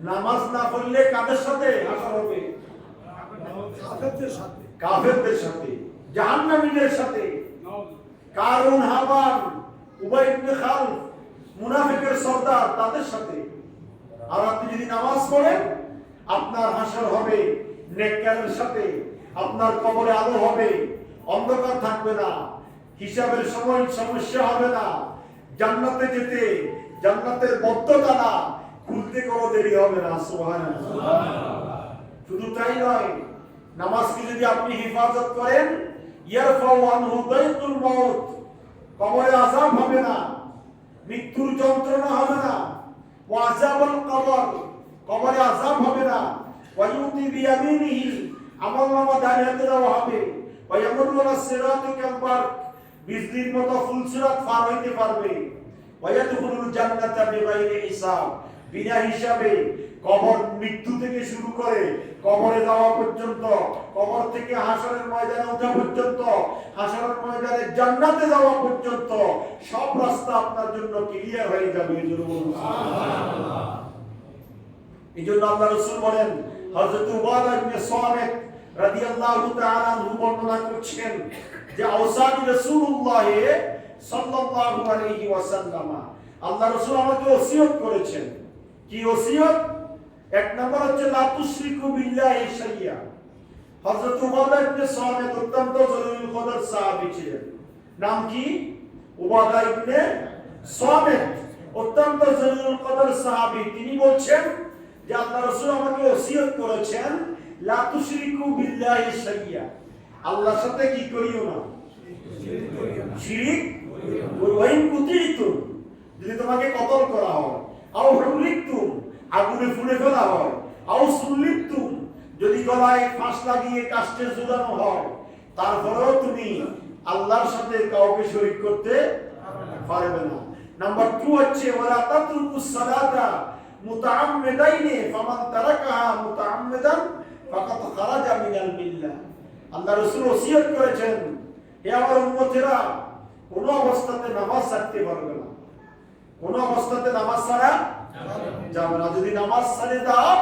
নামাজ না পড়লে কাদের সাথে হাসর হবে? কাফেরদের সাথে, জাহান্নামীদের সাথে। কারুন, হামান, উবাই ইবনে খালফ, মুনাফিকের সর্দার, তাদের সাথে। আর আপনি যদি নামাজ পড়েন, আপনার হাসর হবে নেককারের সাথে, আপনার কবরে আলো হবে, অন্ধকার থাকবে না, হিসাবের সময় সমস্যা হবে না, জান্নাতে যেতে জান্নাতের বদ্ধতালা খুলতে কোনো দেরি হবে না। সুবহানাল্লাহ। শুধু তাই নয়, নামাজকে যদি আপনি হেফাজত করেন, ইয়ারফাউ আনহু দাইকুল মাউত, কবরে আযাব হবে না, মৃত্যুর যন্ত্রণা হবে না, ওয়া আযাবুল কবর, কবরে আযাব হবে না, ওয়া ইউতি বিয়ামিনিহি, আমলনামা ডান হাতে দেওয়া হবে, ওয়া ইয়ামুরু আলা সিরাতি কাল, বিজলির মতো ফুলসিরাত পার হইতে পারবে, ওয়া ইয়াদখুলুল জান্নাতা বিগাইরি হিসাব, বিনা হিসাবে। কবর মৃত্যু থেকে শুরু করে কবরে যাওয়া পর্যন্ত, কবর থেকে হাসরের ময়দানে ওঠা পর্যন্ত, হাসরের ময়দানে জান্নাতে যাওয়া পর্যন্ত সব রাস্তা আপনার জন্য ক্লিয়ার হয়ে যাবে। সুবহানাল্লাহ। এইজন্য আল্লাহ রাসূল বলেন, হযরত উবাদা ইবনে সামিত রাদিয়াল্লাহু তাআলা আনহু বর্ণনা করছেন যে আওসানি রাসূলুল্লাহ সাল্লাল্লাহু আলাইহি ওয়াসাল্লাম, আল্লাহ রাসূল আমাকে ওসিয়ত করেছেন। কি ওসিয়ত? এক নম্বর হচ্ছে লা তুশরিকু বিল্লাহি শাইয়া। হযরত উবাদা ইবনে সামিত অত্যন্ত জলিল কদর সাহাবী ছিলেন। নাম কি? উবাদা ইবনে সামিত, অত্যন্ত জলিল কদর সাহাবী। তিনি বলছেন যে আল্লাহ রাসূল আমাকে ওসিয়ত করেছেন, লা তুশরিকু বিল্লাহি শাইয়া, আল্লাহর সাথে কি করিও না, শিরক করিও। ওয়া ইন কুতিতুম, যদি তোমাকে কতল করা হয়, আও হুলিকতুম, আগুনে ফুলে ফেলা হয়, আও সুলিকতুম, যদি গলায় ফাঁস লাগিয়ে কাস্টে ঝুলানো হয়, তারপরেও তুমি আল্লাহর সাথে কাউকে শরীক করতে পারবে না। নাম্বার 2 হচ্ছে ওয়ালা তাতরুকুস সালাতা মুতাআম্মিদাইনি ফামান তারাকাহা মুতাআম্মিদান ফাকাদ খারাজা মিনাল মিল্লাহ। আল্লাহ রাসূল ওসিয়ত করেছেন, হে আমার উম্মতেরা, কোন অবস্থাতে নামাজ ছাড়তে পারবে না, কোন অবস্থাতে নামাজ ছাড়া যাবে না। যদি নামাজ ছেড়ে দাও,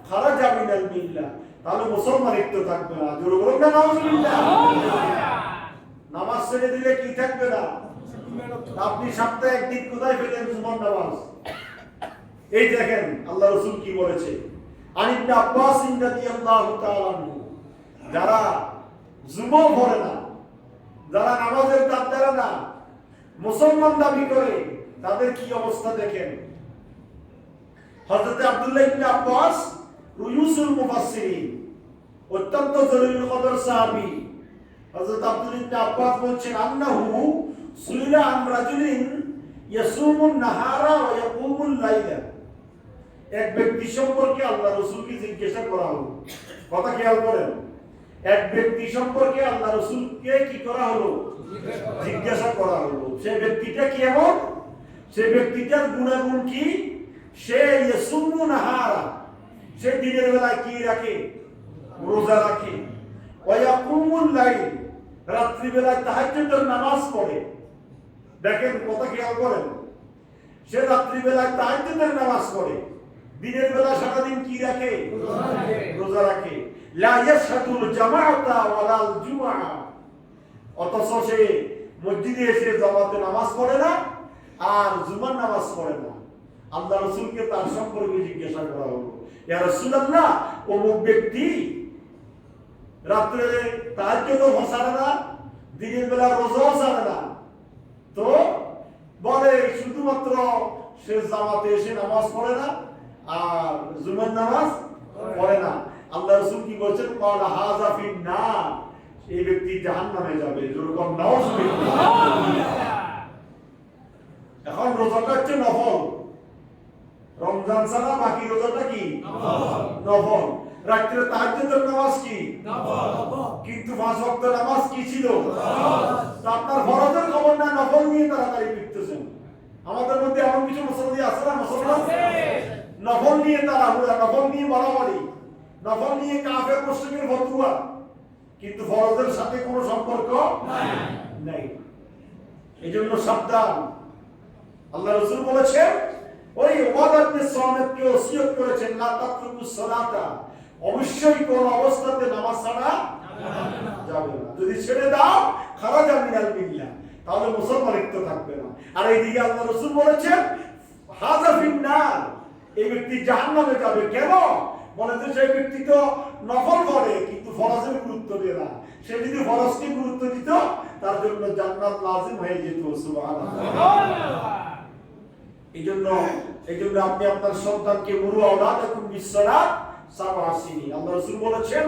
খারাজা মিনাল মিল্লাহ, তাহলে মুসলমানিত্ব থাকবে না। জোরে বলুন না নাউজুবিল্লাহ। নামাজ ছেড়ে দিলে কি থাকবে না? আপনি সপ্তাহে একদিন কোথায় পেতেন জুমার নামাজ? এই দেখেন আল্লাহ রাসূল কি বলেছে। আন ইবনে আব্বাস রাদিয়াল্লাহু তাআলা আনহু, যারা জুমা পড়ে না, যারা নামাজের দাব দেয় না, মুসলমান দাবি করে, তাদের কি অবস্থা দেখেন। হযরত আব্দুল্লাহ ইবনে আব্বাস রুয়ুসুল মুফাসসিরিন, অত্যন্ত জলিল কদর সাহাবী। হযরত আব্দুল্লাহ ইবনে আব্বাস বলছেন, আন্নাহু সুইলা আন রাজুলিন ইয়াসুমুন নাহারা ওয়া ইয়াকুমুল লাইলা। এক ব্যক্তি সম্পর্কে আল্লাহ রাসূলকে জিজ্ঞাসা করা হলো। কথা খেয়াল করেন, এক ব্যক্তি সম্পর্কে আল্লাহ রাসূলকে কি করা হলো? জিজ্ঞাসা করা হলো। সেই ব্যক্তিটা কেমন? সেই ব্যক্তিটার গুণাগুণ কি? সে ইয়াসুমু নাহারা, সে দিনের বেলায় কি রাখে? রোজা রাখে। ওয়া ইয়াকুমুল লাইল, রাত্রি বেলায় তাহাজ্জুদের নামাজ পড়ে। দেখেন কথা খেয়াল করেন, সে রাত্রিবেলায় তাহাজ্জুদের নামাজ পড়ে, দিনের বেলা সারাদিন কি রাখে? রোজা রাখে। লা ইয়াশহাদুল জামাআতা ওয়ালাল জুমআ, অথচ সে মসজিদে এসে জামাতে নামাজ পড়ে না আর জুমার নামাজ পড়ে না। আল্লাহ রাসূলকে তার সম্পর্কে জিজ্ঞাসা করা হলো, ইয়া রাসূলুল্লাহ, অমুক ব্যক্তি রাত্রে তাহাজ্জুদও ছাড়ে না, দিনের বেলা রোজাও ছাড়ে না, তো বলে শুধুমাত্র সে জামাতে এসে নামাজ পড়ে না আর জুমার নামাজ পড়ে না। আল্লাহ রাসূল কি বলেছেন? ক্বালা হাযা ফিন নার, এই ব্যক্তি জাহান্নামে যাবে। যেরকম এখন রোজাটা হচ্ছে নফল, রমজান ছাড়া বাকি রোজাটা কি? নফল। রাত্রে তাহাজ্জুদের নামাজ কি? কিন্তু 5 ওয়াক্ত নামাজ কি ছিল? আপনার ফরজের খবর না, নফল নিয়ে তাড়াতাড়ি ফিরতেছেন। আমাদের মধ্যে এমন কিছু মুসলমান আছে না, মুসলমান নফল নিয়ে তাড়াহুড়া, নফল নিয়ে বাড়াবাড়ি, নফল নিয়ে কাফের মুশরিকের ফতোয়া, কিন্তু ফরজের সাথে কোনো সম্পর্ক নাই। এইজন্য সাবধান। আল্লাহ রাসূল বলেছেন, ওই ওয়াদাতনে সালাতকে ওসিয়ত করেছেন, লা তাতরুকুস সালাতা, অবশ্যই কোন অবস্থাতে নামাজ ছাড়া যাবে না। যদি ছেড়ে দাও খারাজা মিনাল মিল্লাহ, তাহলে মুসলমানিত্ব থাকবে না। আর এইদিকে আল্লাহ রাসূল বলেছেন হাযা ফিন নার, এই ব্যক্তি জাহান্নামে যাবে। কেন? বলে যে সেই ব্যক্তি তো নফল করে কিন্তু ফরজের গুরুত্ব দেয় না। সে যদি ফরজকে গুরুত্ব দিত তার জন্য জান্নাত লাজিম হয়ে যেত। সুবহানাল্লাহ। এইজন্য আপনি আপনার সন্তানকে মুরু আওলাদাকুম বিসসালাত সাবআ সিনিন, আল্লাহ রাসূল বলেছেন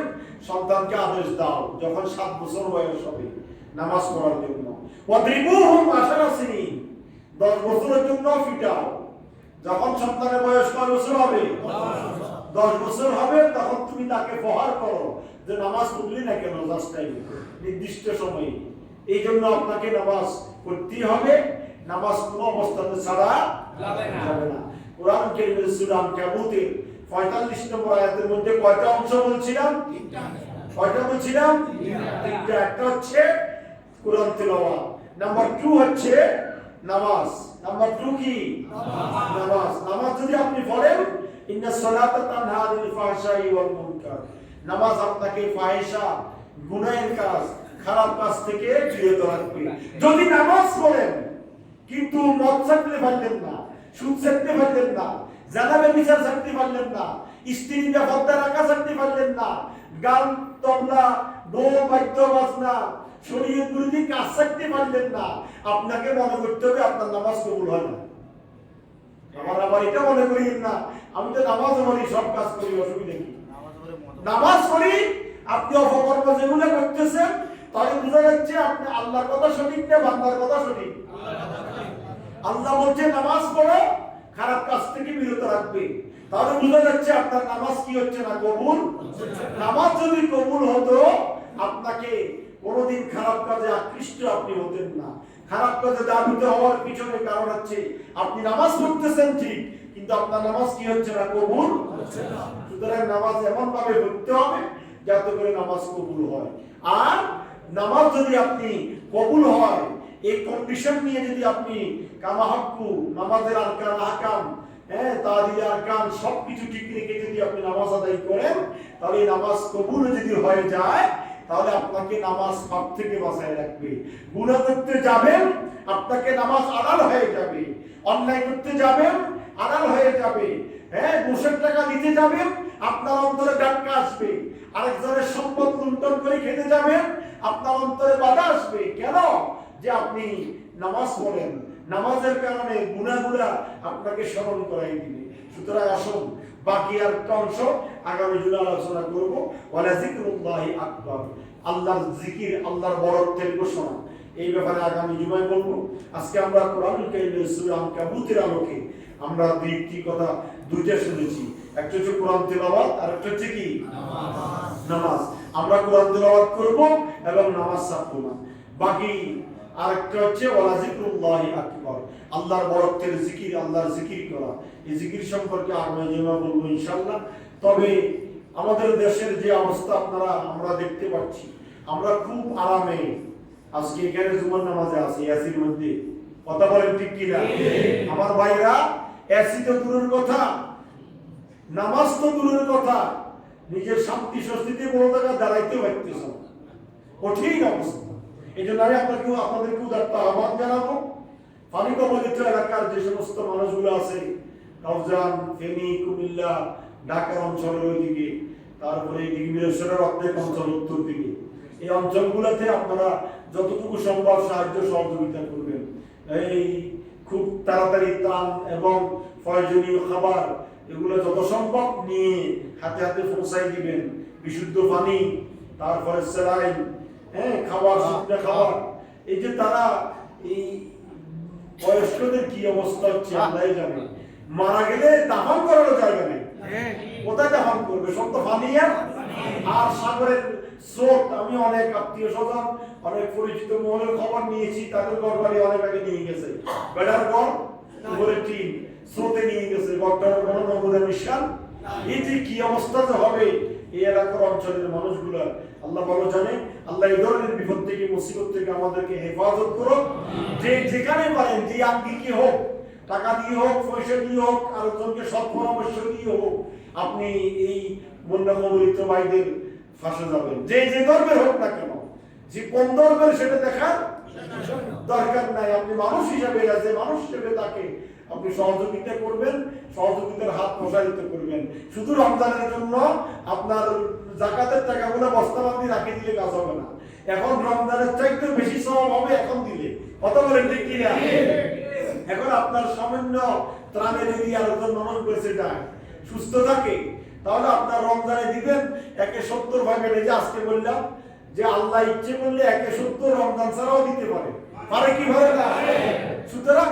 সন্তানকে আদেশ দাও যখন 7 বছর বয়স হবে নামাজ পড়ার জন্য। ওয়াদরিবুহুম 10 সিনিন, 10 বছরের জন্য পিটাও। যখন সন্তানের বয়স কত বছর হবে? 10 বছর হবে, তখন তুমি তাকে প্রহার করো যে নামাজ পড়লি না কেন জাস্ট টাইম, নির্দিষ্ট সময়ে। এই জন্য আপনাকে নামাজ পড়তেই হবে, নামাজ কোনো অবস্থাতে ছাড়া যাবে না। কোরআন কারীমের সূরা আনকাবুতের 45 নম্বর আয়াতের মধ্যে কয়টা অংশ বলছিলাম? কয়টা বলছিলাম? তিনটা। একটা হচ্ছে কোরআন তেলাওয়াত, নাম্বার 2 হচ্ছে নামাজ, নাম্বার 2 কি? নামাজ। নামাজ যদি আপনি পড়েন, ইন্নাস সালাতা তানহা আনিল ফাহশাই ওয়াল মুনকার, নামাজ আপনাকে ফাহিশা, গুনাহের কাজ, খারাপ কাজ থেকে বিরত রাখবে। যদি নামাজ পড়েন কিন্তু মদ ছাড়তে পারলেন না, সুদ ছাড়তে পারলেন না, জানা ব্যভিচার ছাড়তে পারলেন না, স্ত্রীর বেপরদা রাখা ছাড়তে পারলেন না, গান তবলা ঢোল বাদ্য বাজনা শরীয়ত বিরোধী কাজ ছাড়তে পারলেন না, আপনাকে মনে করতে হবে আপনার নামাজ কবুল হয় না। আবার এটা মনে করিয়েন না আমি তো নামাজ পড়ি, সব কাজ করি, অসুবিধা কি? নামাজ পড়ি, আপনি অপকর্ম যেগুলো করতেছেন তাহলে বোঝা যাচ্ছে আপনি আল্লাহর কথা সঠিক না বান্দার কথা সঠিক? আল্লাহ বলছে নামাজ পড়ো, খারাপ কাজ থেকে বিরত রাখবে, তাহলে বোঝা যাচ্ছে আপনার নামাজ কি হচ্ছে না, কবুল। নামাজ যদি কবুল হতো আপনাকে কোনোদিন খারাপ কাজে আকৃষ্ট আপনি হতেন না। খারাপ কাজে দাবিত হওয়ার পিছনে কারণ হচ্ছে আপনি নামাজ পড়তেছেন ঠিক, কিন্তু আপনার নামাজ কি হচ্ছে না, কবুল হচ্ছে না। সুতরাং নামাজ এমন ভাবে পড়তে হবে যাতে করে নামাজ কবুল হয়। আর নামাজ যদি আপনি কবুল হয়, এই কন্ডিশন নিয়ে যদি আপনি কামাহাক্কু, নামাজের আরকান আহকাম, তাহদিল আরকান সবকিছু ঠিক রেখে যদি আপনি নামাজ আদায় করেন, তাহলে নামাজ কবুল যদি হয়ে যায়, তাহলে আপনাকে নামাজ পাপ থেকে বাঁচায় রাখবে। গুনাহ করতে যাবেন, আপনাকে নামাজ আড়াল হয়ে যাবে। অন্যায় করতে যাবেন, আড়াল হয়ে যাবে। ঘুষের টাকা দিতে যাবেন, আপনার অন্তরে ডাক্কা আসবে। আরেকজনের সম্পদ লুণ্ঠন করে খেতে যাবেন, আপনার অন্তরে বাধা আসবে। কেন? যে আপনি নামাজ পড়েন, নামাজের কারণে গুনাহগুলা আপনাকে স্মরণ করাই দিবে। সুতরাং আসুন বাকি আর একটা অংশ আগামী দিনে আলোচনা করব। ওয়ালা যিকরুল্লাহি আকবার, আল্লাহর জিকির, আল্লাহর বড়ত্বের ঘোষণা, এই ব্যাপারে আগামী জুমায় বলবো। আজকে আমরা কোরআনুল কারীমের সূরা আনকাবুতের আলোকে আমরা দুইটি কথা দুইটা শুনেছি। একটা হচ্ছে কোরআন তেলাওয়াত, আর একটা হচ্ছে কি? নামাজ। আমরা কোরআন তেলাওয়াত করব এবং নামাজ ছাড়বো না। বাকি আরেকটা হচ্ছে ওয়ালা যিকরুল্লাহি আকবার, আল্লাহর বড়ত্বের জিকির, আল্লাহর জিকির করা। এই জিকির সম্পর্কে আগামী জুমায় বলবো ইনশাআল্লাহ। তবে আমাদের দেশের যে অবস্থা আমরা দেখতে পাচ্ছি, আমরা খুব আরামে আজকে এখানে জুমার নামাজে আছি, এসির মধ্যে কথা বলেন ঠিক কিনা? আমার ভাইরা, এসি তো দূরের কথা, নামাজ তো দূরের কথা, নিজের শান্তি স্বস্তিতে কোনো জায়গায় দাঁড়াইতে পারতেছ না, কঠিন অবস্থা। এই জন্য আমি আপনাদেরকে উদাত্ত আহ্বান জানাবো, পানি কবলিত এলাকার যে সমস্ত মানুষগুলো আছে, নওজান, ফেনী, কুমিল্লা, ঢাকা অঞ্চলের ওইদিকে, তারপরে মিরসরাইয়ের অর্ধেক অঞ্চল উত্তর দিকে, এই অঞ্চলগুলোতে আপনারা যতটুকু সম্ভব সাহায্য সহযোগিতা করবেন। এই খুব তাড়াতাড়ি ত্রাণ এবং প্রয়োজনীয় খাবার এগুলো যত সম্ভব নিয়ে হাতে হাতে পৌঁছাই দিবেন। বিশুদ্ধ পানি, তারপরে স্যালাইন, খাবার, শুকনো খাবার। এই যে তারা এই বয়স্কদের কি অবস্থা হচ্ছে আমরাই জানি, মারা গেলে দাফন করার জায়গা নেই, কোথায় দাফন করবে? সব তো পানি আর সাগরের স্রোত। আমি অনেক আত্মীয় স্বজন, অনেক পরিচিত মহলের খবর নিয়েছি, তাদের ঘর বাড়ি অনেক আগে নিয়ে গেছে, বেড়ার ঘর উপরে টিন স্রোতে নিয়ে গেছে, ঘরটার কোনো নমুনা মিশাল। এই যে কি অবস্থা যে হবে এই এলাকার অঞ্চলের মানুষগুলো, আল্লাহ ভালো জানে। আল্লাহ এই ধরনের বিপদ থেকে, মুসিবত থেকে আমাদেরকে হেফাজত করো। যে যেখানে পারেন, যে আঙ্গিকে হোক, টাকা দিয়ে হোক, পয়সা দিয়ে হোক, আরেকজনকে সৎ পরামর্শ দিয়ে হোক, আপনি এই বন্যা কবলিত ভাইদের ফাঁসে যাবেন। যে যে ধর্মের হোক না কেন, যে কোন ধর্মের সেটা দেখার দরকার নাই। আপনি মানুষ হিসেবে, যে মানুষ হিসেবে তাকে আপনি সহযোগিতা করবেন, সহযোগিতার হাত প্রসারিত করবেন। শুধু রমজানের জন্য আপনার যাকাতের টাকাগুলো বস্তাবন্দি রাখে দিলে কাজ হবে না। এখন রমজানের চাইতে বেশি সওয়াব হবে এখন দিলে। কথা বলেন ঠিক কিনা? এখন আপনার সামান্য ত্রাণে যদি আরেকজন মানুষ বেঁচে যায়, সুস্থ থাকে, তাহলে আপনার রমজানে দিবেন 1/70 ভাগের। এই যে আজকে বললাম যে আল্লাহ ইচ্ছে করলে 1/70 রমজান ছাড়াও দিতে পারে, পারে কি পারে না? সুতরাং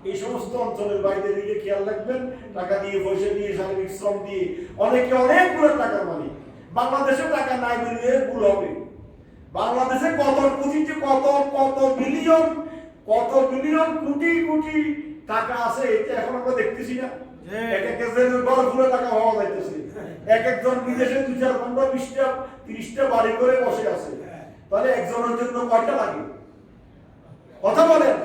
এই সমস্ত অঞ্চলের বাইরে দিকে খেয়াল রাখবেন। টাকা দিয়ে, পয়সা দিয়ে, শারীরিক শ্রম দিয়ে, অনেকে অনেকগুলো টাকার মালিক। বাংলাদেশে টাকা নাই বললে ভুল হবে। বাংলাদেশে কত কোটি, কত বিলিয়ন কোটি কোটি টাকা আছে, এটা এখন আমরা দেখতেছি না। এক একজনের ঘর ঘুরে টাকা পাওয়া যাইতেছে। এক একজন বিদেশে 2, 4, 15, 20টা 30টা বাড়ি করে বসে আছে। তাহলে একজনের জন্য কয়টা লাগে? কথা বলেন,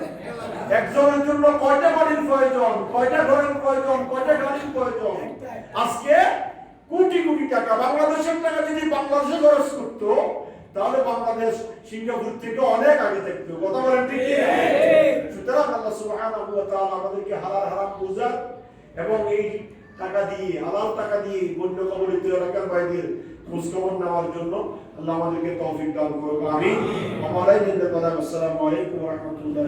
একজনের জন্য কয়টা বাড়ির প্রয়োজন, কয়টা ঘরের প্রয়োজন, কয়টা গাড়ির প্রয়োজন? আজকে কোটি কোটি টাকা, বাংলাদেশের টাকা যদি বাংলাদেশে খরচ করতো, তাহলে বাংলাদেশ সিঙ্গাপুর থেকে অনেক আগে থাকতো। কথা বলেন ঠিক? সুতরাং আল্লাহ সুবহানাহু ওয়া তাআলা আমাদেরকে হালাল হারাম বুঝার এবং এই টাকা দিয়ে, হালাল টাকা দিয়ে বন্যা কবলিত এলাকার বাইরের খোঁজ খবর নেওয়ার জন্য আল্লাহ আমাদেরকে তৌফিক দান করুন। আমিন। আসসালামু আলাইকুম ওয়া রাহমাতুল্লাহ।